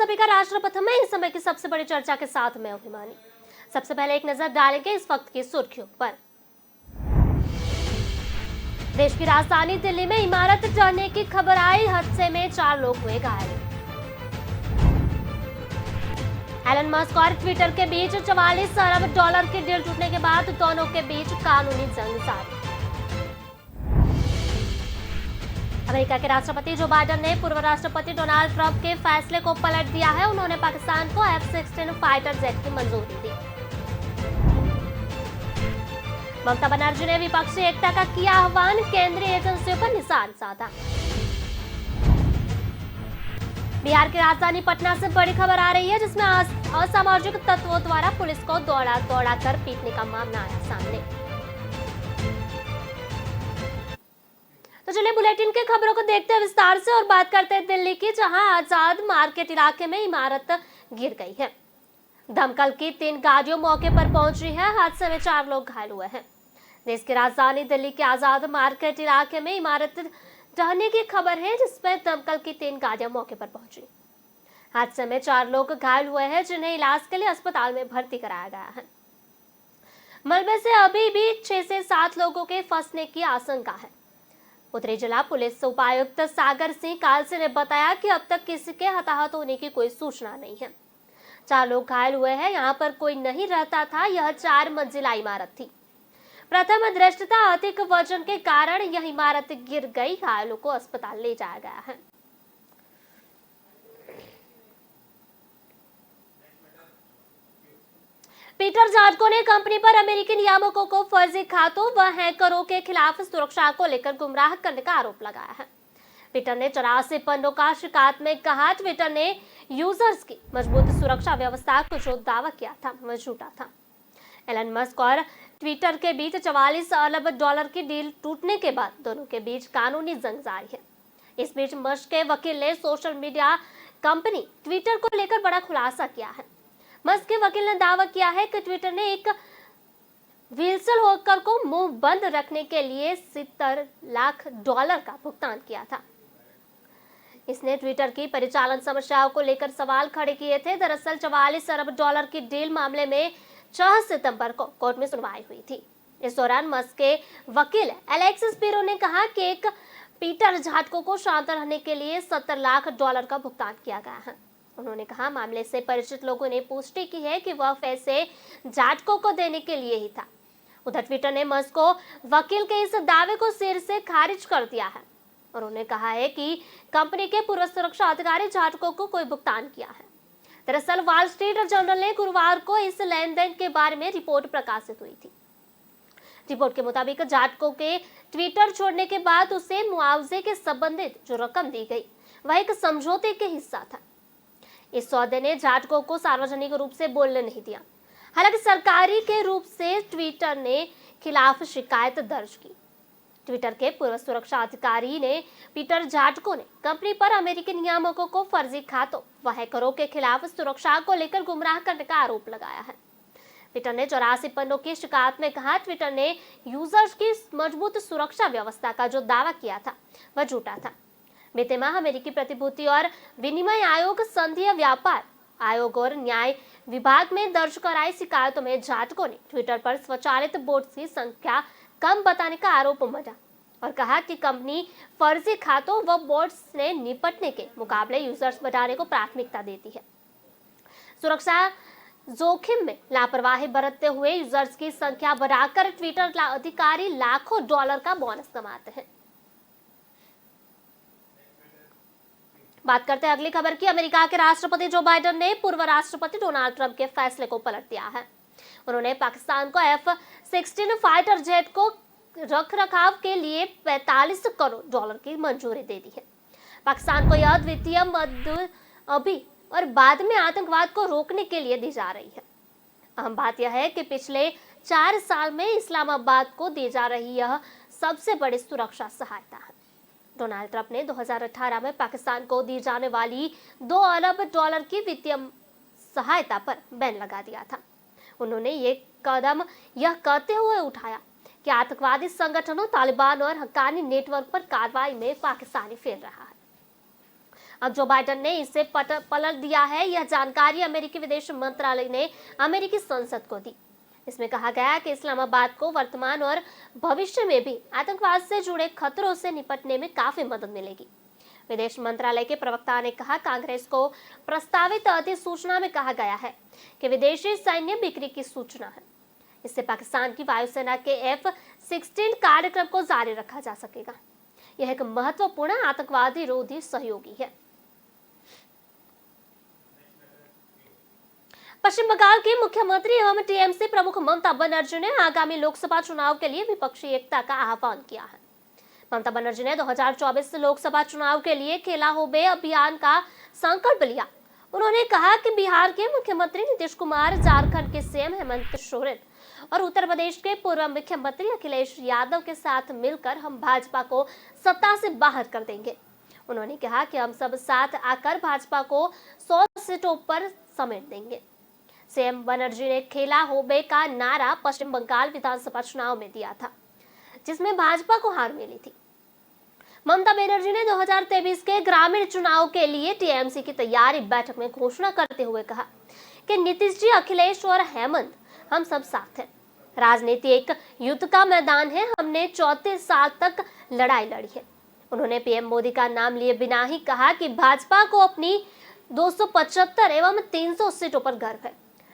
सभी का राष्ट्रपथ में इस समय की सबसे बड़ी चर्चा के साथ मैं हिमानी। सबसे पहले एक नजर डालेंगे इस वक्त की सुर्खियों पर। देश की राजधानी दिल्ली में इमारत गिरने की खबर आई, हादसे में 4 लोग हुए घायल। एलन मस्क और ट्विटर के बीच 44 अरब डॉलर की डील टूटने के बाद दोनों के बीच कानूनी जंग जारी। अमेरिका के राष्ट्रपति जो बाइडेन ने पूर्व राष्ट्रपति डोनाल्ड ट्रंप के फैसले को पलट दिया है। उन्होंने पाकिस्तान को F-16 फाइटर जेट की मंजूरी दी। ममता बनर्जी ने विपक्षी एकता का किया आह्वान, केंद्रीय एजेंसियों पर निशान साधा। बिहार की राजधानी पटना से बड़ी खबर आ रही है, जिसमें असामाजिक तत्वों द्वारा पुलिस को दौड़ा दौड़ा कर पीटने का मामला आया सामने। तो चलिए बुलेटिन के खबरों को देखते हैं विस्तार से और बात करते हैं दिल्ली की, जहां आजाद मार्केट इलाके में इमारत गिर गई है। दमकल की 3 गाड़ियों मौके पर पहुंची है। हादसे में 4 लोग घायल हुए हैं। देश की राजधानी दिल्ली के आजाद मार्केट इलाके में इमारत ढहने की खबर है, जिसमें दमकल की 3 गाड़ियां मौके पर पहुंची। हादसे में 4 लोग घायल हुए हैं, जिन्हें इलाज के लिए अस्पताल में भर्ती कराया गया है। मलबे से अभी भी 6 से 7 लोगों के फंसने की आशंका है। उत्तरी जिला पुलिस उपायुक्त सागर सिंह कालसे ने बताया कि अब तक किसी के हताहत होने की कोई सूचना नहीं है। 4 लोग घायल हुए हैं। यहाँ पर कोई नहीं रहता था। यह 4 मंजिला इमारत थी। प्रथम दृष्टया अधिक वजन के कारण यह इमारत गिर गई। घायलों को अस्पताल ले जाया गया है। पीटर जाटको ने कंपनी पर अमेरिकी नियामकों को फर्जी खातों व हैकरों के खिलाफ सुरक्षा को लेकर गुमराह करने का आरोप लगाया है। ट्विटर ने 84 पन्नों का शिकायत में कहा, ट्विटर ने यूजर्स की मजबूत सुरक्षा व्यवस्था को जो दावा किया था वह झूठा था। एलन मस्क और ट्विटर के बीच 44 अरब डॉलर की डील टूटने के बाद दोनों के बीच कानूनी जंग जारी है। इस बीच मस्क के वकील ने सोशल मीडिया कंपनी ट्विटर को लेकर बड़ा खुलासा किया है। मस्क के वकील ने दावा किया है कि ट्विटर ने एक व्हीलसेल होकर को मुंह बंद रखने के लिए 70 लाख डॉलर का भुगतान किया था। इसने ट्विटर की परिचालन समस्याओं को लेकर सवाल खड़े किए थे। दरअसल 44 अरब डॉलर की डील मामले में 6 सितंबर को कोर्ट में सुनवाई हुई थी। इस दौरान मस्क के वकील एलेक्स स्पिरो ने कहा कि एक पीटर जाटको को शांत रहने के लिए 70 लाख डॉलर का भुगतान किया गया है। उन्होंने कहा, मामले से परिचित लोगों ने पुष्टि की है कि वह पैसे जाटको को देने के लिए ही था। उधर ट्विटर ने मस्क को वकील के इस दावे को सिर से खारिज कर दिया है। उन्होंने कहा है कि कंपनी के पूर्व सुरक्षा अधिकारी जाटको को कोई भुगतान किया है। दरअसल वॉल स्ट्रीट जर्नल ने गुरुवार को इस लेन देन के बारे में रिपोर्ट प्रकाशित हुई थी। रिपोर्ट के मुताबिक जाटको के ट्विटर छोड़ने के बाद उसे मुआवजे के संबंधित जो रकम दी गई वह एक समझौते के हिस्सा था। इस सौदे ने जाटको को सार्वजनिक रूप से बोलने नहीं दिया। हालांकि सरकारी के रूप से ट्विटर ने खिलाफ शिकायत दर्ज की। ट्विटर के पूर्व सुरक्षा अधिकारी ने पीटर जाटको ने कंपनी पर अमेरिकी नियामकों को फर्जी खातों व हैकरों के खिलाफ सुरक्षा को लेकर गुमराह करने का आरोप लगाया है। ट्विटर ने 84 पन्नों की शिकायत में कहा, ट्विटर ने यूजर्स की मजबूत सुरक्षा व्यवस्था का जो दावा किया था वह झूठा था। बीते माह अमेरिकी प्रतिभूति और विनिमय आयोग, संघीय व्यापार आयोग और न्याय विभाग में दर्ज कराई शिकायतों में जाटको ने ट्विटर पर स्वचालित बोट्स की संख्या कम बताने का आरोप मढ़ा और कहा कि कंपनी फर्जी खातों व बोट्स से निपटने के मुकाबले यूजर्स बढ़ाने को प्राथमिकता देती है। सुरक्षा जोखिम में लापरवाही बरतते हुए यूजर्स की संख्या बढ़ाकर ट्विटर अधिकारी लाखों डॉलर का बोनस कमाते हैं। बात करते हैं अगली खबर की। अमेरिका के राष्ट्रपति जो बाइडेन ने पूर्व राष्ट्रपति डोनाल्ड ट्रंप के फैसले को पलट दिया है। उन्होंने पाकिस्तान को F-16 फाइटर जेट को रखरखाव के लिए 45 करोड़ डॉलर की मंजूरी दे दी है। पाकिस्तान को यह द्वितीय मध्य अभी और बाद में आतंकवाद को रोकने के लिए दी जा रही है। अहम बात यह है कि पिछले 4 साल में इस्लामाबाद को दी जा रही यह सबसे बड़ी सुरक्षा सहायता है। डोनाल्ड ट्रंप ने 2018 में पाकिस्तान को दी जाने वाली 2 अरब डॉलर की वित्तीय सहायता पर बैन लगा दिया था। उन्होंने ये कदम यह कहते हुए उठाया कि आतंकवादी संगठनों, तालिबान और हक्कानी नेटवर्क पर कार्रवाई में पाकिस्तानी फेर रहा है। अब जो बाइडेन ने इसे पलट दिया है। यह जानकारी अमेरिकी विदेश मंत्रालय ने अमेरिकी संसद को दी। इसमें कहा गया कि इस्लामाबाद को वर्तमान और भविष्य में भी आतंकवाद से जुड़े खतरों से निपटने में काफी मदद मिलेगी। विदेश मंत्रालय के प्रवक्ता ने कहा, कांग्रेस को प्रस्तावित अधिसूचना में कहा गया है कि विदेशी सैन्य बिक्री की सूचना है। इससे पाकिस्तान की वायुसेना के F-16 कार्यक्रम को जारी रखा जा सकेगा। यह एक महत्वपूर्ण आतंकवादी रोधी सहयोगी है। पश्चिम बंगाल की मुख्यमंत्री एवं टीएमसी प्रमुख ममता बनर्जी ने आगामी लोकसभा चुनाव के लिए विपक्षी एकता का आह्वान किया है। ममता बनर्जी ने 2024 लोकसभा चुनाव के लिए खेला हो बे अभियान का संकल्प लिया। उन्होंने कहा कि बिहार के मुख्यमंत्री नीतीश कुमार, झारखंड के सीएम हेमंत सोरेन और उत्तर प्रदेश के पूर्व मुख्यमंत्री अखिलेश यादव के साथ मिलकर हम भाजपा को सत्ता से बाहर कर देंगे। उन्होंने कहा कि हम सब साथ आकर भाजपा को 100 सीटों पर समेट देंगे। सीएम बनर्जी ने खेला हो बे का नारा पश्चिम बंगाल विधानसभा चुनाव में दिया था, जिसमें भाजपा को हार मिली थी। ममता बनर्जी ने 2023 के ग्रामीण चुनाव के लिए टीएमसी की तैयारी बैठक में घोषणा करते हुए कहा कि नीतीश जी, अखिलेश और हेमंत हम सब साथ हैं। राजनीति एक युद्ध का मैदान है। हमने 34 साल तक लड़ाई लड़ी है। उन्होंने पीएम मोदी का नाम लिए बिना ही कहा कि भाजपा को अपनी 275 एवं 300 सीटों पर गर्व है,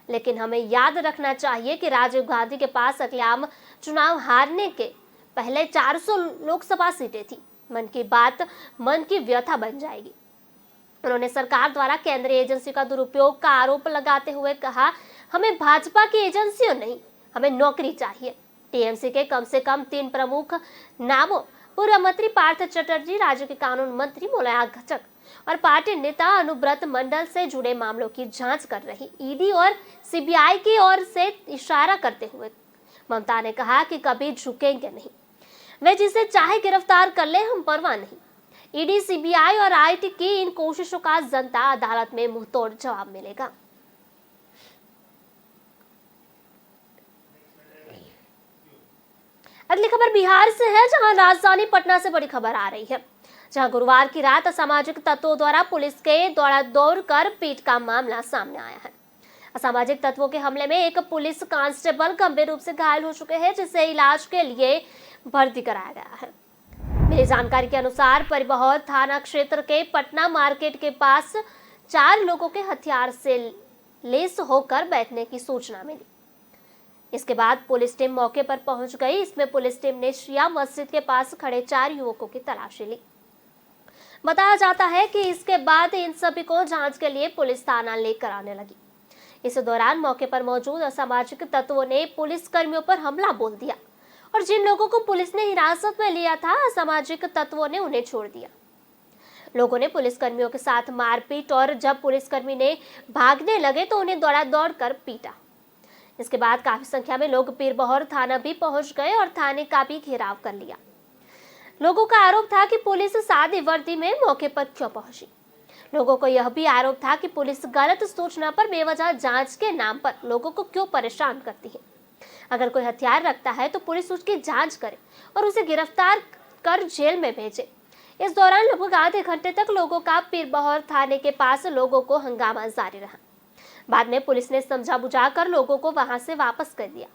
लेकिन हमें याद रखना चाहिए कि राजीव गांधी के पास अगले आम चुनाव हारने के पहले 400 लोकसभा सीटें थी। मन की बात मन की व्यथा बन जाएगी। उन्होंने सरकार द्वारा केंद्रीय एजेंसी का दुरुपयोग का आरोप लगाते हुए कहा, हमें भाजपा की एजेंसियों नहीं, हमें नौकरी चाहिए। टीएमसी के कम से कम 3 प्रमुख नामों पूर्व मंत्री पार्थ चटर्जी, राज्य के कानून मंत्री मोलाया घटक और पार्टी नेता अनुब्रत मंडल से जुड़े मामलों की जांच कर रही ईडी और सीबीआई की ओर से इशारा करते हुए ममता ने कहा कि कभी झुकेंगे नहीं। वे जिसे चाहे गिरफ्तार कर ले, हम परवाह नहीं। ईडी, सीबीआई और आईटी की इन कोशिशों का जनता अदालत में मुंहतोड़ जवाब मिलेगा। अगली खबर बिहार से है, जहां राजधानी पटना से बड़ी खबर आ रही है, जहां गुरुवार की रात असामाजिक तत्वों द्वारा पुलिस के दौड़ कर पीट का मामला सामने आया है। असामाजिक तत्वों के हमले में एक पुलिस कांस्टेबल गंभीर रूप से घायल हो चुके हैं, जिसे इलाज के लिए भर्ती कराया गया है। मिली जानकारी के अनुसार परिबहर थाना क्षेत्र के पटना मार्केट के पास 4 लोगों के हथियार से लेस होकर बैठने की सूचना मिली। इसके बाद पुलिस टीम मौके पर पहुंच गई। इसमें पुलिस टीम ने शिया मस्जिद के पास खड़े 4 युवकों की तलाशी ली। बताया जाता है कि इसके बाद इन सभी को जांच के लिए पुलिस थाना लेकर आने लगी। इस दौरान मौके पर मौजूद असामाजिक तत्वों ने पुलिस कर्मियों पर हमला बोल दिया और जिन लोगों को पुलिस ने हिरासत में लिया था, असामाजिक तत्वों ने उन्हें छोड़ दिया। लोगों ने पुलिस कर्मियों के साथ मारपीट और जब पुलिसकर्मी ने भागने लगे तो उन्हें दौड़ कर पीटा। इसके बाद काफी संख्या में लोग पीरबहोर थाना भी पहुंच गए और थाने का भी घेराव कर लिया। लोगों का आरोप था कि पुलिस सादी वर्दी में मौके पर क्यों पहुंची। लोगों को यह भी आरोप था कि पुलिस गलत सूचना पर बेवजह जांच के नाम पर लोगों को क्यों परेशान करती है। अगर कोई हथियार रखता है तो पुलिस उसकी जांच करे और उसे गिरफ्तार कर जेल में भेजे। इस दौरान लगभग आधे घंटे तक लोगों का पीरबहोर थाने के पास लोगों को हंगामा जारी रहा। बाद में पुलिस ने समझा बुझाकर लोगों को वहां से वापस कर दिया।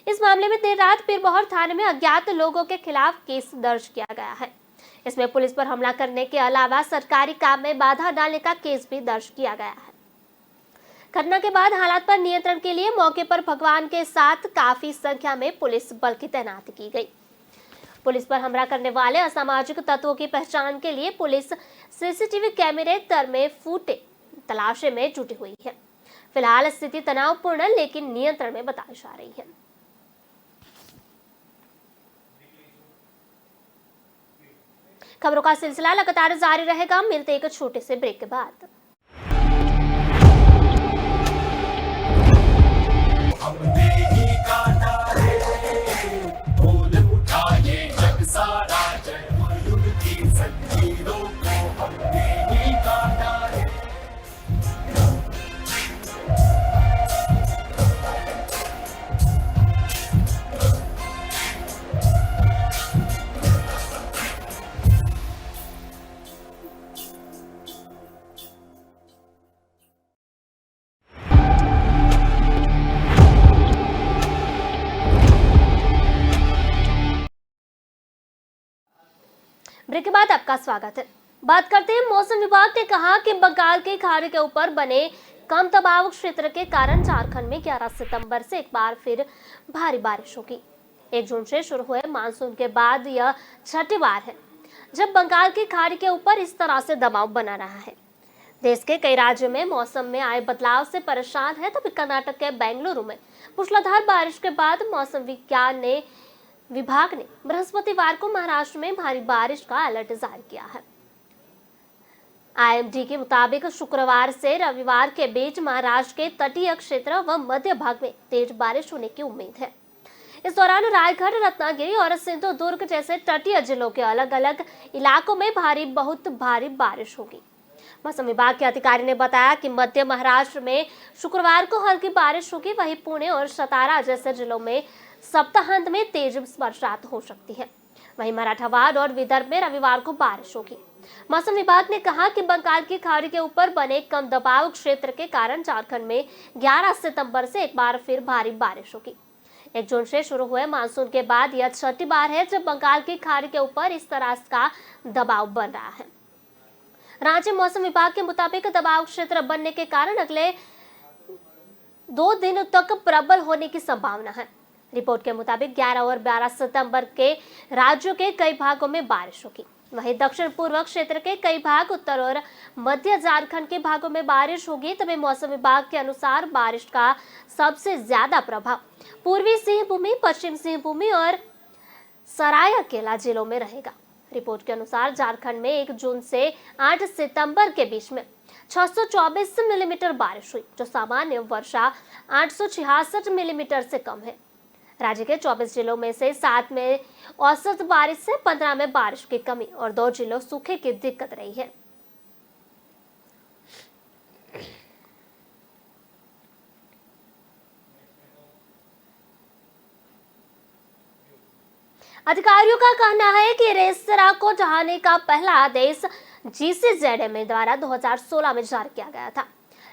इस मामले में देर रात पीरबहोर थाने में अज्ञात लोगों के खिलाफ केस दर्ज किया गया है। इसमें पुलिस पर हमला करने के अलावा सरकारी काम में बाधा डालने का केस भी दर्ज किया गया है। घटना के बाद हालात पर नियंत्रण के लिए मौके पर भगवान के साथ काफी संख्या में पुलिस बल की तैनाती की गई। पुलिस पर हमला करने वाले असामाजिक तत्वों की पहचान के लिए पुलिस सीसीटीवी कैमरे तर में फूटे तलाशे में जुटी हुई है। फिलहाल स्थिति तनावपूर्ण लेकिन नियंत्रण में बताई जा रही है। खबरों का सिलसिला लगातार जारी रहेगा। मिलते एक छोटे से ब्रेक के बाद। ब्रेक के बाद आपका स्वागत है। बात करते हैं, मौसम विभाग ने कहा कि बंगाल की खाड़ी के ऊपर बने कम दबाव क्षेत्र के कारण झारखंड में 11 सितंबर से एक बार फिर भारी बारिश होगी। 1 जून से शुरू हुए मानसून के बाद यह छठी बार है जब बंगाल की खाड़ी के ऊपर इस तरह से दबाव बना रहा है। देश के कई राज्यों में मौसम में आए बदलाव से परेशान है, तभी कर्नाटक के बेंगलुरु में मूसलाधार बारिश के बाद मौसम विभाग ने बृहस्पतिवार को महाराष्ट्र में भारी बारिश का अलर्ट जारी किया है। आईएमडी के मुताबिक शुक्रवार से रविवार के बीच महाराष्ट्र के तटीय क्षेत्र व मध्य भाग में तेज बारिश होने की उम्मीद है। इस दौरान रायगढ़, रत्नागिरी और सिंधुदुर्ग जैसे तटीय जिलों के अलग अलग इलाकों में बहुत भारी बारिश होगी। मौसम विभाग के अधिकारी ने बताया कि मध्य महाराष्ट्र में शुक्रवार को हल्की बारिश होगी, वहीं पुणे और सतारा जैसे जिलों में सप्ताहांत में तेज बरसात हो सकती है। वहीं मराठवाड़ और विदर्भ में रविवार को बारिश होगी। मौसम विभाग ने कहा कि बंगाल की खाड़ी के ऊपर बने कम दबाव क्षेत्र के कारण झारखंड में 11 सितंबर से एक बार फिर भारी बारिश होगी। 1 जून से शुरू हुए मानसून के बाद यह छठी बार है जब बंगाल की खाड़ी के ऊपर इस तरह का दबाव बन रहा है। राज्य मौसम विभाग के मुताबिक दबाव क्षेत्र बनने के कारण अगले 2 दिन तक प्रबल होने की संभावना है। रिपोर्ट के मुताबिक 11 और 12 सितंबर के राज्यों के कई भागों में बारिश होगी। वहीं दक्षिण पूर्व क्षेत्र के कई भाग, उत्तर और मध्य झारखंड के भागों में बारिश होगी। तभी मौसम विभाग के अनुसार बारिश का सबसे ज्यादा प्रभाव पूर्वी सिंहभूमि, पश्चिम सिंहभूमि और सरायकेला जिलों में रहेगा। रिपोर्ट के अनुसार झारखंड में 1 जून से 8 सितंबर के बीच में 624 मिलीमीटर बारिश हुई, जो सामान्य वर्षा 866 मिलीमीटर से कम है। राज्य के 24 जिलों में से 7 में औसत बारिश से 15 में बारिश की कमी और 2 जिलों सूखे की दिक्कत रही है। अधिकारियों का कहना है कि रेस्तरां को ढहाने का पहला आदेश जीसीजेडएमए द्वारा 2016 में जारी किया गया था,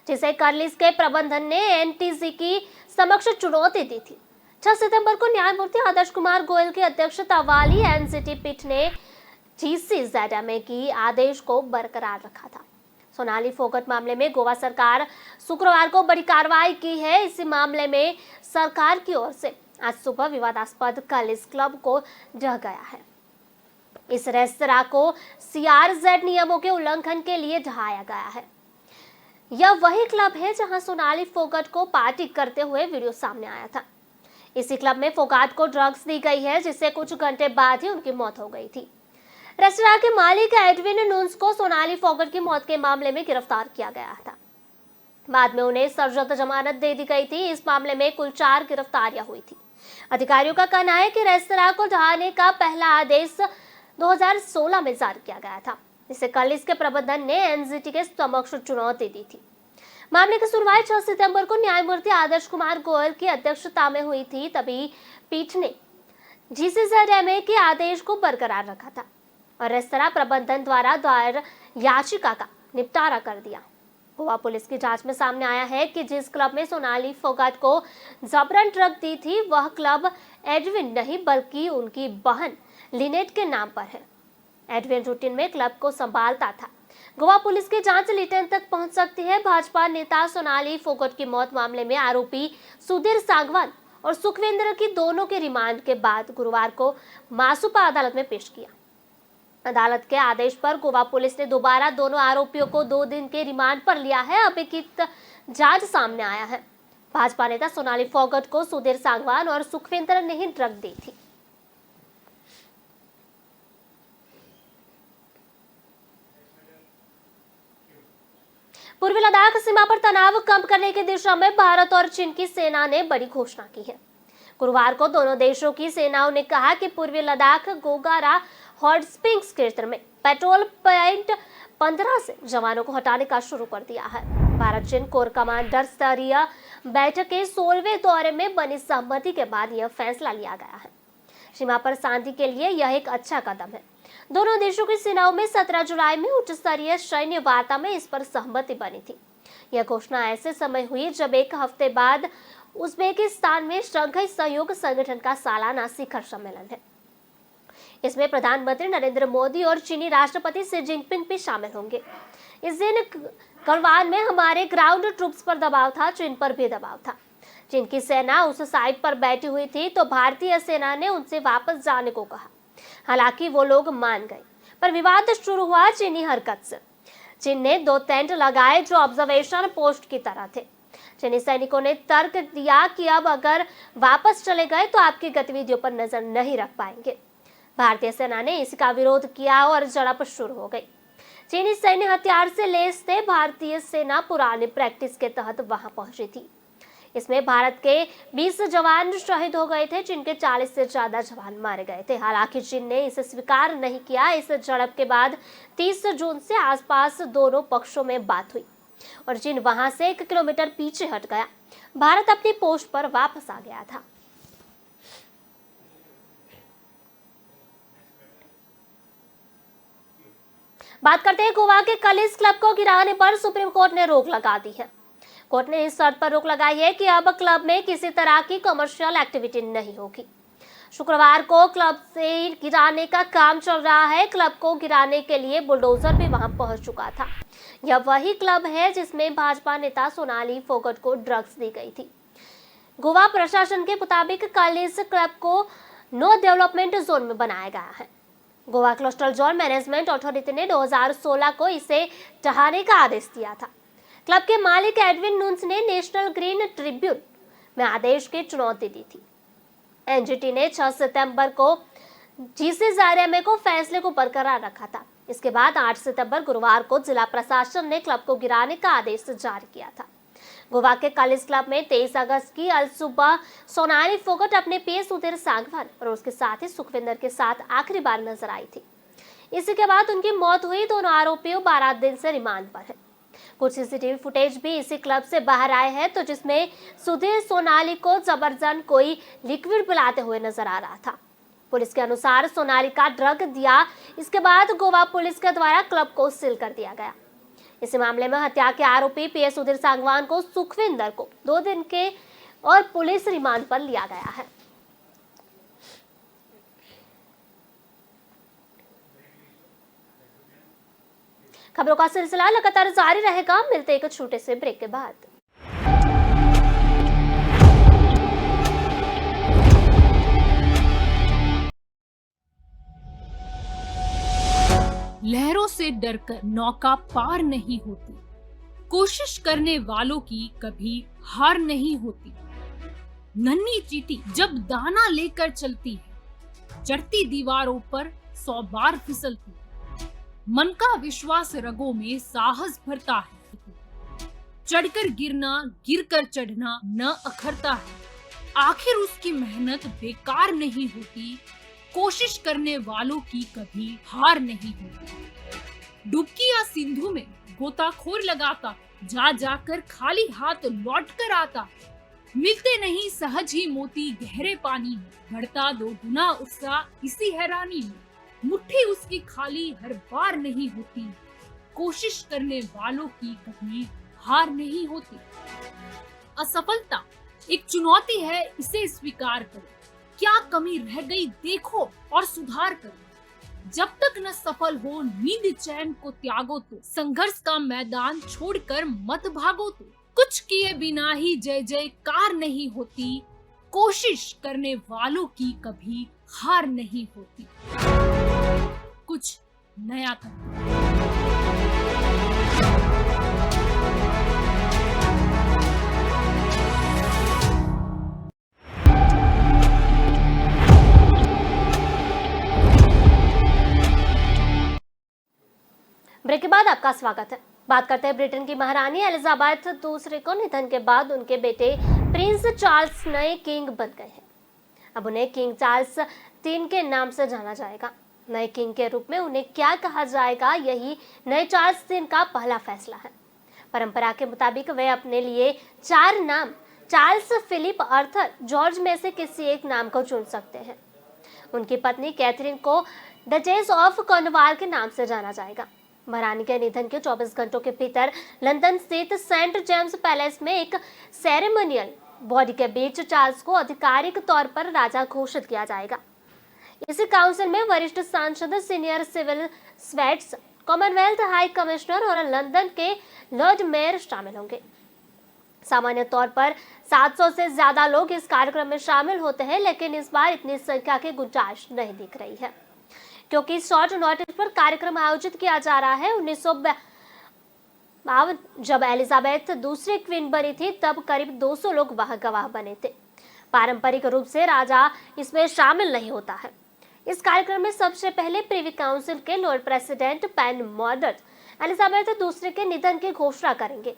जिसे कर्लिस के प्रबंधन ने एनटीसी की समक्ष चुनौती दी थी। 6 सितंबर को न्यायमूर्ति आदर्श कुमार गोयल की अध्यक्षता वाली एनजीटी पीठ ने जीसीजेडएमए की आदेश को बरकरार रखा था। सोनाली फोगाट मामले में गोवा सरकार शुक्रवार को बड़ी कार्रवाई की है। इसी मामले में सरकार की ओर से आज सुबह विवादास्पद कर्लिस क्लब को ढह गया है। इस रेस्तरां को सीआरजेड नियमों के उल्लंघन के लिए ढहाया गया है। यह वही क्लब है जहां सोनाली फोगाट को पार्टी करते हुए वीडियो सामने आया था। इसी क्लब में फोगाट को ड्रग्स दी गई है, जिससे कुछ घंटे बाद ही उनकी मौत हो गई थी। रेस्तरां के मालिक एडविन नून्स को सोनाली फोगाट की मौत के मामले में गिरफ्तार किया गया था। बाद में उन्हें सशर्त जमानत दे दी गई थी। इस मामले में कुल 4 गिरफ्तारियां हुई थी। अधिकारियों का कहना है कि रेस्तरां को ढहाने का पहला आदेश 2016 में जारी किया गया था, जिसे कर्लिस के प्रबंधन ने एनजीटी के समक्ष चुनौती दी थी। मामले की सुनवाई 6 सितंबर को न्यायमूर्ति आदर्श कुमार गोयल की अध्यक्षता में हुई थी। तभी पीठ ने जीसीजेडएमए के आदेश को बरकरार रखा था और रेस्तरां प्रबंधन द्वारा दायर याचिका का निपटारा कर दिया। गोवा पुलिस की जांच में सामने आया है कि जिस क्लब में सोनाली फोगाट को जबरन ड्रग दी थी, वह क्लब एडविन नहीं बल्कि उनकी बहन लिनेट के नाम पर है। एडविन रूटीन में क्लब को संभालता था। गोवा पुलिस की जांच लिटन तक पहुंच सकती है। भाजपा नेता सोनाली फोगाट की मौत मामले में आरोपी सुधीर सांगवान और सुखविंदर की दोनों के रिमांड के बाद गुरुवार को मासुपा अदालत में पेश किया। अदालत के आदेश पर गोवा पुलिस ने दोबारा दोनों आरोपियों को 2 दिन के रिमांड पर लिया है। अब एक जांच सामने आया है। भाजपा नेता सोनाली फोगाट को सुधीर सांगवान और सुखविंदर ने ही ड्रग दी थी। पूर्वी लद्दाख सीमा पर तनाव कम करने की दिशा में भारत और चीन की सेना ने बड़ी घोषणा की है। गुरुवार को दोनों देशों की सेनाओं ने कहा कि पूर्वी लद्दाख गोगारा हॉट स्प्रिंग्स क्षेत्र में पेट्रोल पॉइंट 15 से जवानों को हटाने का शुरू कर दिया है। भारत चीन कोर कमांडर स्तरीय बैठक के 16वें दौरे में बनी सहमति के बाद यह फैसला लिया गया है। सीमा पर शांति के लिए यह एक अच्छा कदम है। दोनों देशों की सेनाओं में 17 जुलाई में उच्च स्तरीय सैन्य वार्ता में इस पर सहमति बनी थी। यह घोषणा ऐसे समय हुई जब एक हफ्ते बाद उज्बेकिस्तान में शंघाई सहयोग संगठन का सालाना शिखर सम्मेलन है। इसमें प्रधानमंत्री नरेंद्र मोदी और चीनी राष्ट्रपति शी जिनपिंग भी शामिल होंगे। इस दिन गलवान में हमारे ग्राउंड ट्रूप्स पर दबाव था, चीन पर भी दबाव था। चीन की सेना उस साइड पर बैठी हुई थी तो भारतीय सेना ने उनसे वापस जाने को कहा। हालांकि वो लोग मान गए, पर विवाद शुरू हुआ चीनी हरकत से। चीन ने 2 टेंट लगाए जो ऑब्जर्वेशन पोस्ट की तरह थे। चीनी सैनिकों ने तर्क दिया कि अब अगर वापस चले गए तो आपकी गतिविधियों पर नजर नहीं रख पाएंगे। भारतीय सेना ने इसका विरोध किया और झड़प शुरू हो गई। चीनी सैन्य हथियार से लैस थे। भारतीय सेना पुरानी प्रैक्टिस के तहत वहां पहुंची थी। इसमें भारत के 20 जवान शहीद हो गए थे, चीन के 40 से ज्यादा जवान मारे गए थे। हालांकि चीन ने इसे स्वीकार नहीं किया। इस झड़प के बाद 30 जून से आसपास दोनों पक्षों में बात हुई और चीन वहां से 1 किलोमीटर पीछे हट गया। भारत अपनी पोस्ट पर वापस आ गया था। बात करते हैं गोवा के कलिस क्लब को गिराने पर सुप्रीम कोर्ट ने रोक लगा दी है। कोर्ट ने इस शर्त पर रोक लगाई है कि अब क्लब में किसी तरह की कमर्शियल एक्टिविटी नहीं होगी। शुक्रवार को क्लब से गिराने का काम चल रहा है। क्लब को गिराने के लिए बुलडोजर भी वहां पहुंच चुका था। यह वही क्लब है जिसमें भाजपा नेता सोनाली फोगट को ड्रग्स दी गई थी। गोवा प्रशासन के मुताबिक कल इस क्लब को नो डेवलपमेंट जोन में बनाया गया है। Goa coastal zone management authority ने 2016 को इसे ढहाने का आदेश दिया था। क्लब के मालिक एडविन नून्स ने नेशनल ग्रीन ट्रिब्यून में आदेश की चुनौती दी थी। एनजीटी ने 6 सितंबर को जीसीआरएमए को फैसले को बरकरार रखा था। इसके बाद 8 सितंबर गुरुवार को जिला प्रशासन ने क्लब को गिराने का आदेश जारी किया था। गोवा के कलिस क्लब में 23 अगस्त की अल सुबह सोनाली फोगट अपने पीए सुधीर सांगवान और उसके साथी सुखविंदर के साथ आखिरी बार नजर आई थी। इसी के बाद उनकी मौत हुई। दोनों आरोपियों 12 दिन से रिमांड पर है। कुछ सीसीटीवी फुटेज भी इसी क्लब से बाहर आए हैं तो जिसमें सुधीर सोनाली को जबरदस्त कोई लिक्विड पिलाते हुए नजर आ रहा था। पुलिस के अनुसार सोनाली का ड्रग दिया। इसके बाद गोवा पुलिस के द्वारा क्लब को सील कर दिया गया। इस मामले में हत्या के आरोपी पीए सुधीर सांगवान को सुखविंदर को 2 दिन के और पुलिस रिमांड पर लिया गया है। खबरों का सिलसिला लगातार जारी रहेगा। मिलते एक छोटे से ब्रेक के बाद। लहरों से डरकर नौका पार नहीं होती। कोशिश करने वालों की कभी हार नहीं होती। नन्ही चींटी जब दाना लेकर चलती है, चढ़ती दीवारों पर 100 बार फिसलती है। मन का विश्वास रगों में साहस भरता है। चढ़कर गिरना, गिरकर चढ़ना न अखरता है। आखिर उसकी मेहनत बेकार नहीं होती। कोशिश करने वालों की कभी हार नहीं होती। डुबकी या सिंधु में गोताखोर लगाता, जा जाकर खाली हाथ लौट कर आता। मिलते नहीं सहज ही मोती गहरे पानी में, बढ़ता 2 गुना उत्साह इसी हैरानी में। मुट्ठी उसकी खाली हर बार नहीं होती। कोशिश करने वालों की कभी हार नहीं होती। असफलता एक चुनौती है, इसे स्वीकार करो। क्या कमी रह गई देखो और सुधार करो। जब तक न सफल हो नींद चैन को त्यागो तो, संघर्ष का मैदान छोड़कर मत भागो तो। कुछ किए बिना ही जय जयकार नहीं होती। कोशिश करने वालों की कभी हार नहीं होती। कुछ नया करो। ब्रेक के बाद आपका स्वागत है। बात करते हैं ब्रिटेन की महारानी एलिजाबेथ दूसरे को निधन के बाद उनके बेटे प्रिंस चार्ल्स नए किंग बन गए हैं। अब उन्हें किंग चार्ल्स 3 के नाम से जाना जाएगा। नए किंग के रूप में उन्हें क्या कहा जाएगा, यही नए चार्ल्स 3 का पहला फैसला है। परंपरा के मुताबिक वे अपने लिए 4 नाम चार्ल्स, फिलिप, आर्थर, जॉर्ज में से किसी एक नाम को चुन सकते हैं। उनकी पत्नी कैथरीन को डचेस ऑफ कॉर्नवाल के नाम से जाना जाएगा। महारानी के निधन के 24 घंटों के भीतर लंदन स्थित सेंट जेम्स पैलेस में एक सेरेमोनियल बॉडी के बीच चार्ल्स को आधिकारिक तौर पर राजा घोषित किया जाएगा। इसी काउंसिल में वरिष्ठ सांसद, senior civil servants, commonwealth high commissioner और लंदन के लॉर्ड मेयर शामिल होंगे। सामान्य तौर पर 700 से ज्यादा लोग इस कार्यक्रम में शामिल होते हैं, लेकिन इस बार इतनी संख्या की गुंजाइश नहीं दिख रही है, क्योंकि शॉर्ट नोटिस पर कार्यक्रम आयोजित किया जा रहा है। 1952 जब एलिजाबेथ दूसरी क्वीन बनी थी, तब करीब 200 लोग वहां गवाह बने थे। पारंपरिक रूप से राजा इसमें शामिल नहीं होता है। इस कार्यक्रम में सबसे पहले प्रिवी काउंसिल के लॉर्ड प्रेसिडेंट पेन मॉडर्ट एलिजाबेथ दूसरे के निधन की घोषणा करेंगे।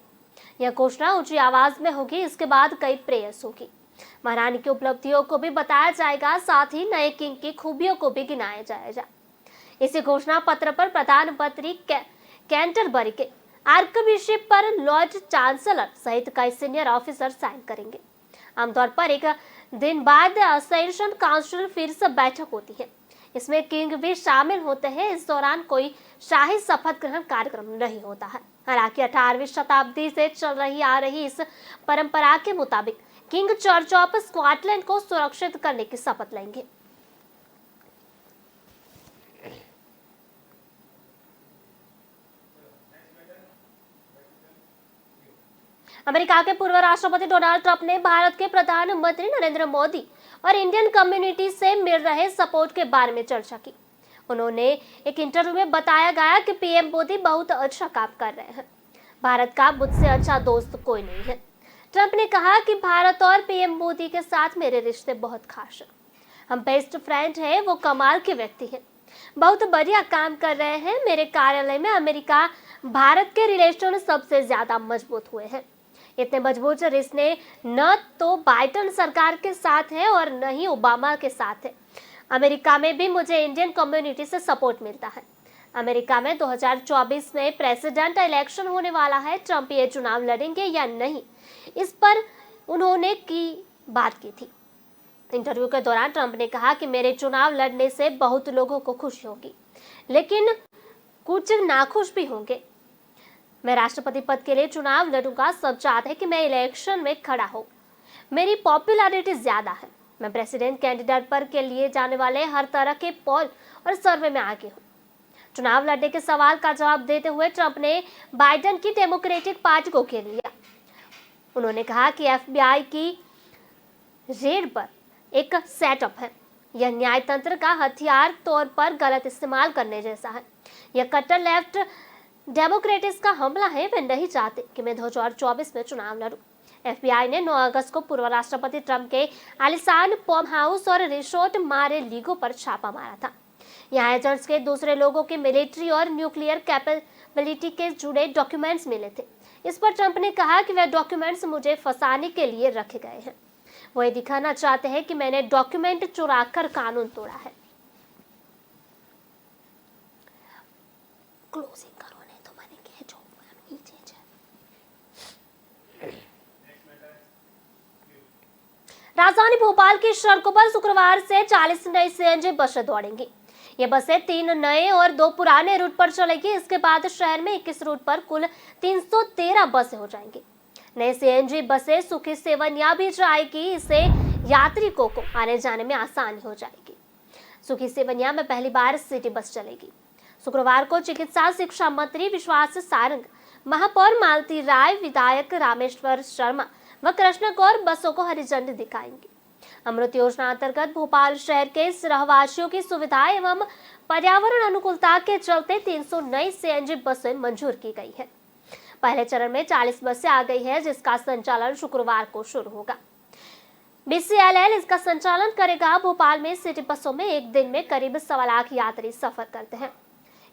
यह घोषणा ऊंची आवाज में होगी। इसके बाद कई प्रेयर्स होगी। महारानी की उपलब्धियों को भी बताया जाएगा, साथ ही नए किंग की खूबियों को भी गिनाया जाएगा। इसी घोषणा पत्र पर प्रधानमंत्री कैंटरबरी के आर्कबिशप पर लॉर्ड चांसलर सहित कई सीनियर ऑफिसर साइन करेंगे। आमतौर पर एक दिन बाद असेंशन काउंसिल फिर से बैठक होती है। इसमें किंग भी शामिल होते हैं। इस दौरान कोई शाही शपथ ग्रहण कार्यक्रम नहीं होता है। हालांकि 18वीं शताब्दी से चल रही आ रही इस परंपरा के मुताबिक किंग चर्च ऑफ स्कॉटलैंड को सुरक्षित करने की शपथ लेंगे। अमेरिका के पूर्व राष्ट्रपति डोनाल्ड ट्रंप ने भारत के प्रधानमंत्री नरेंद्र मोदी और इंडियन कम्युनिटी से मिल रहे सपोर्ट के बारे में चर्चा की। उन्होंने एक इंटरव्यू में बताया गया कि पीएम मोदी बहुत अच्छा काम कर रहे हैं। भारत का मुझसे अच्छा दोस्त कोई नहीं है। ट्रंप ने कहा कि भारत और पीएम मोदी के साथ मेरे रिश्ते बहुत खास हैं। हम बेस्ट फ्रेंड हैं। वो कमाल के व्यक्ति हैं, बहुत बढ़िया काम कर रहे हैं। मेरे कार्यालय में अमेरिका भारत के रिलेशन सबसे ज्यादा मजबूत हुए हैं। इतने मजबूत रिश्ते न तो बाइडेन सरकार के साथ है और न ही ओबामा के साथ है। अमेरिका में भी मुझे इंडियन कम्युनिटी से सपोर्ट मिलता है। अमेरिका में 2024 में प्रेसिडेंट इलेक्शन होने वाला है। ट्रंप ये चुनाव लड़ेंगे या नहीं, इस पर उन्होंने बात की थी। इंटरव्यू के दौरान ट्रंप ने कहा कि मेरे चुनाव लड़ने से बहुत लोगों को खुशी होगी, लेकिन कुछ नाखुश भी होंगे। मैं राष्ट्रपति पद के लिए चुनाव लड़ूंगा। सब चाहते हैं कि मैं इलेक्शन में खड़ा हो। मेरी पॉपुलैरिटी ज्यादा है। मैं प्रेसिडेंट कैंडिडेट पर के लिए जाने वाले हर तरह के पोल और सर्वे में आगे हूँ। चुनाव लड़ने के सवाल का जवाब देते हुए ट्रंप ने बाइडेन की डेमोक्रेटिक पार्टी को घेर लिया। उन्होंने कहा कि एफबीआई की रेड पर एक सेटअप है। यह न्यायतंत्र का हथियार तौर पर गलत इस्तेमाल करने जैसा है। यह कट्टर लेफ्ट डेमोक्रेट्स का हमला है। वे नहीं चाहते कि मैं 2024 में चुनाव लड़ूं। एफबीआई ने 9 अगस्त को पूर्व राष्ट्रपति ट्रंप के आलिशान फार्म हाउस और रिसोर्ट मारे लीगो पर छापा मारा था। यहाँ एजेंट्स के दूसरे लोगों के मिलिट्री और न्यूक्लियर कैपेबिलिटी के जुड़े डॉक्यूमेंट्स मिले थे। इस पर ट्रंप ने कहा कि वह डॉक्यूमेंट्स मुझे फंसाने के लिए रखे गए हैं। वो ये दिखाना चाहते हैं कि मैंने डॉक्यूमेंट चुराकर कानून तोड़ा है। क्लोजिंग करो नहीं तो मैंने कह जो नीचे राजधानी भोपाल की सड़कों पर शुक्रवार से 40 नई सीएनजी बसें दौड़ेंगी। ये बसें 3 नए और 2 पुराने रूट पर चलेगी। इसके बाद शहर में 21 रूट पर कुल 313 बसें हो जाएंगी। नई सीएनजी बसें सुखी सेवनिया भी जाएगी। इससे यात्रियों को आने जाने में आसानी हो जाएगी। सुखी सेवनिया में पहली बार सिटी बस चलेगी। शुक्रवार को चिकित्सा शिक्षा मंत्री विश्वास सारंग, महापौर मालती राय, विधायक रामेश्वर शर्मा व कृष्ण गौर बसों को हरी झंडी दिखाएंगे। अमृत योजना अंतर्गत भोपाल शहर के रहवासियों की सुविधा एवं पर्यावरण अनुकूलता के चलते 300 नई सीएनजी बसें मंजूर की गई है। पहले चरण में 40 बसें आ गई है, जिसका संचालन शुक्रवार को शुरू होगा। बीसीएलएल इसका संचालन करेगा। भोपाल में सिटी बसों में एक दिन में करीब 1.25 लाख यात्री सफर करते हैं।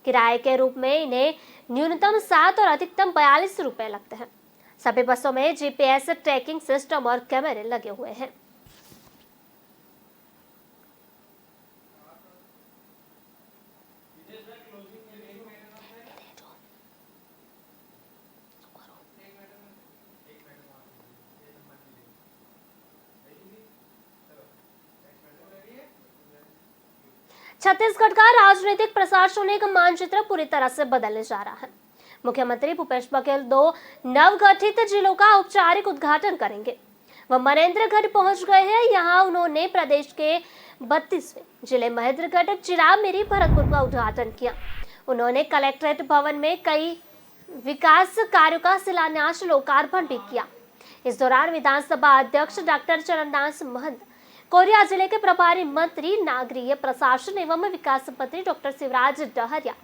किराए के रूप में इन्हें न्यूनतम 7 और अधिकतम 42 रुपए लगते हैं। सभी बसों में जीपीएस ट्रैकिंग सिस्टम और कैमरे लगे हुए हैं। छत्तीसगढ़ का राजनीतिक प्रशासनिक मानचित्र पूरी तरह से बदलने जा रहा है। मुख्यमंत्री भूपेश बघेल 2 नवगठित जिलों का औपचारिक उद्घाटन करेंगे। वह महेंद्रगढ़ पहुंच गए हैं। यहाँ उन्होंने प्रदेश के 32वें जिले महेंद्रगढ़ चिरामिरी भरतपुर का उद्घाटन किया। उन्होंने कलेक्ट्रेट भवन में कई विकास कार्यों का शिलान्यास लोकार्पण भी किया। इस दौरान विधानसभा अध्यक्ष डॉक्टर चरणदास महंत, कोरिया जिले के प्रभारी मंत्री नागरिक प्रशासन एवं विकास मंत्री डॉक्टर शिवराज डहरिया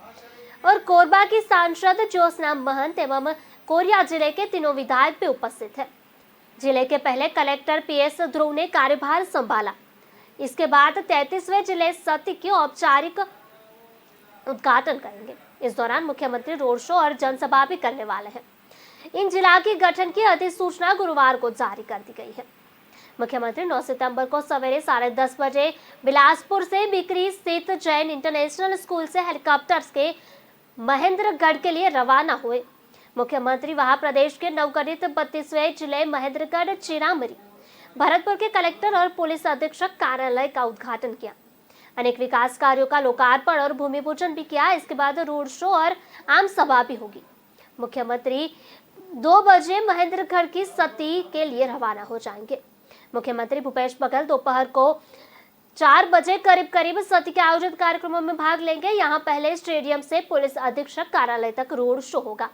और कोरबा की सांसद ज्योत्सना महंत एवं कोरिया जिले के तीनों विधायक भी उपस्थित हैं। जिले के पहले कलेक्टर पीएस ध्रुव ने कार्यभार संभाला। इसके बाद 33वें जिले सती के औपचारिक उद्घाटन करेंगे। इस दौरान मुख्यमंत्री रोड शो और जनसभा भी करने वाले हैं। इन जिला के गठन की अधिसूचना गुरुवार को जारी कर दी गई है। मुख्यमंत्री 9 सितंबर को सवेरे 10:30 बजे बिलासपुर से बिक्री स्थित जैन इंटरनेशनल स्कूल से हेलीकॉप्टर्स के महेंद्रगढ़ के लिए रवाना हुए। मुख्यमंत्री वहां प्रदेश के नवगठित 32वें जिले महेंद्रगढ़ चिरामिरी भरतपुर के कलेक्टर और पुलिस अधीक्षक कार्यालय का उद्घाटन किया। अनेक विकास कार्यों का लोकार्पण और भूमि पूजन भी किया। इसके बाद रोड शो और आम सभा भी होगी। मुख्यमंत्री 2 बजे महेंद्रगढ़ की सती के लिए रवाना हो जाएंगे। मुख्यमंत्री भूपेश बघेल दोपहर को 4 बजे करीब सती के आयोजित कार्यक्रमों में भाग लेंगे। यहाँ पहले स्टेडियम से पुलिस अधीक्षक कार्यालय तक रोड शो होगा।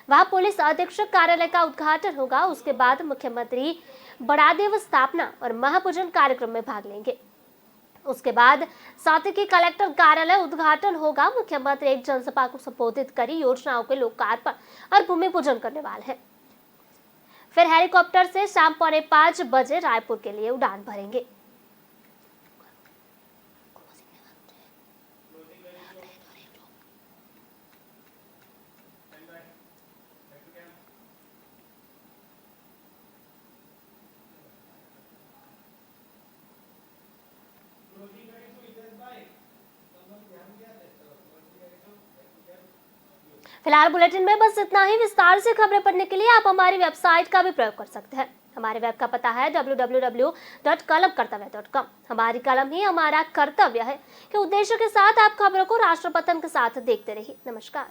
वहाँ पुलिस अधीक्षक कार्यालय का उद्घाटन होगा। उसके बाद मुख्यमंत्री बड़ादेव स्थापना और महापूजन कार्यक्रम में भाग लेंगे। उसके बाद साथ ही कलेक्टर कार्यालय उद्घाटन होगा। मुख्यमंत्री एक जनसभा को संबोधित करी योजनाओं के लोकार्पण और भूमि पूजन करने वाले हैं। फिर हेलीकॉप्टर से शाम 4:45 बजे रायपुर के लिए उड़ान भरेंगे। फिलहाल बुलेटिन में बस इतना ही। विस्तार से खबरें पढ़ने के लिए आप हमारी वेबसाइट का भी प्रयोग कर सकते हैं। हमारे वेब का पता है www.kalamkartavya.com। हमारी कलम ही हमारा कर्तव्य है कि उद्देश्य के साथ आप खबरों को राष्ट्रपतन के साथ देखते रहिए। नमस्कार।